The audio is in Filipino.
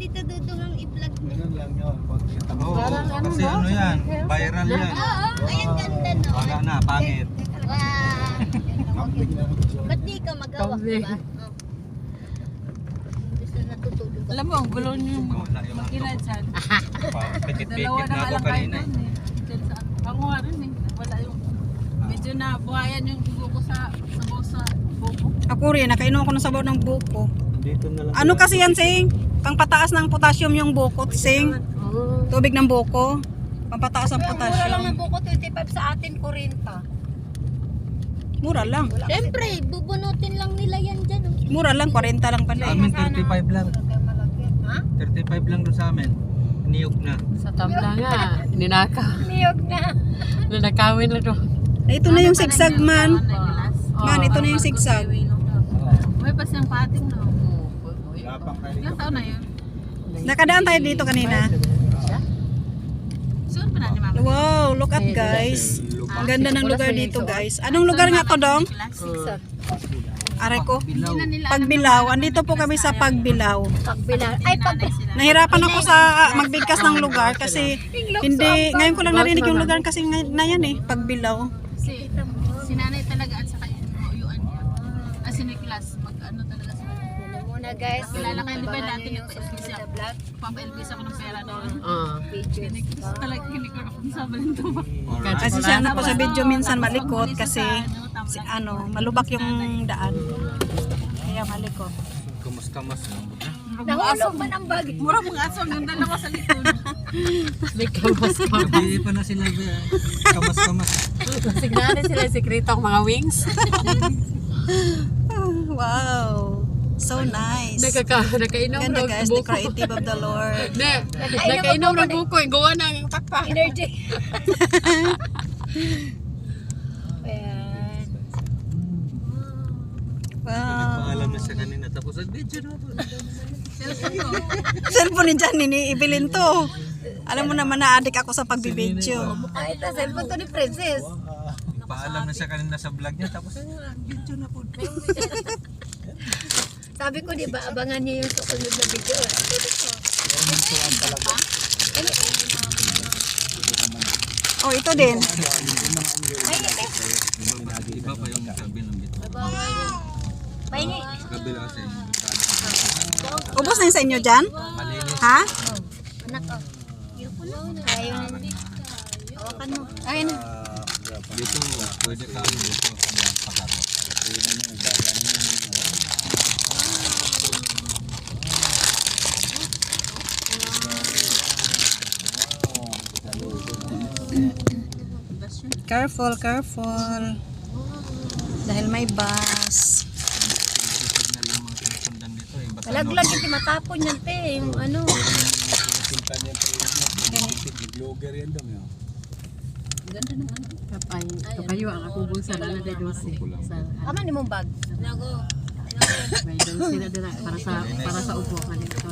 Tito Dudong ang i-vlog niya. Ganun lang yun. Oo, kasi ano yan, viral yan. Oo, ay ang ganda no. Wala na, pangit. Wow. Camping na. Ba't di ka magawa, diba? Gusto natutulog. Alam mo, ang gulo niyo yung Wala yung makina dyan. Pikit-pikit Dalawa na na ako lang kayo kanina. doon eh. Dyan sa, ako nga rin eh. Wala yung, medyo na buhayan yung dugo ko sa buko. Ako rin, nakainom ako ng sabaw ng buko. Dito na lang. Ano kasi yan, Sing? Pangpataas ng potassium yung buko, Sing. Tubig ng buko. Pampataas ng Mura lang potassium. ng buko, 25 sa atin, 40. Mura lang. Siyempre, bubunutin lang nila yan dyan. Oh. Mura lang, 40 lang pala Sa eh. amin, 35 lang. Ha? 35 lang doon sa amin. Niyog na. Sa tabla nga, ninaka. Niyog na. Nanakawin na to. Ito na yung sigsag, man. Man, ito na yung sigsag. May pas yung pating no. Lapang kayo. Ilang taon na yun? Nakadaan tayo dito kanina. Soon pa na ni Mama. Wow, look at guys. Ang ganda ng lugar dito, guys. Anong lugar nga to, Dong? Aray ko. Pagbilao. Andito po kami sa Pagbilao. Pagbilang. Ay, Nahirapan ako sa magbigkas ng lugar kasi hindi, ngayon ko lang narinig yung lugar kasi na yan eh, Pagbilao. Si nanay talaga at saka yung uyuan niya. As in class, mag-ano talaga sa muna guys. kilala kayo di ba dati nagpa-elvis ako. Papa-elvis ako ng pera doon. Talaga kinikor ako sa balento. Kasi siya na po sa video minsan malikot kasi malubak yung daan. Kaya malikot. Kamas-kamas. Nahulog man ang bag. Mura mga asong yung dalawa sa likod. Gabi pa na sila. Kamas-kamas. Signalin sila sekretong mga wings. Wow. So nice. Nakainom Ganda guys, the creative of the Lord. Nakainom ng buko. Gawa ng papa. Energy. Ayan. Wow. Paalam na siya kanina. Tapos video na po. Cellphone ni Janine, ibilin to. Alam mo naman na adik ako sa pagbibidyo. Ay, ito, cellphone to ni Princess. Paalam na siya kanina sa vlog niya. Tapos video na po. Sabi ko, di ba, abangan niyo yung susunod na video. Oh, ito din. Iba pa yung kabilang bito. Pahingi. Kabila kasi. Ubos na yun sa inyo dyan? Malinis. Ha? Anak ko. Ayaw na. Hawakan mo. Ayun na. Dito, pwede ka dito. Pakaro. Careful, careful. Dahil may bus. Signal yung mga sinusundan dito eh. Basta Malaglag iti matapon yan, te. Yung ano. Pinta niya pa rin. Vlogger yan daw yun. Kapayo ang akong bulsa na na dose. Kaman ni mong bag. May dose na dira para sa upo kanito.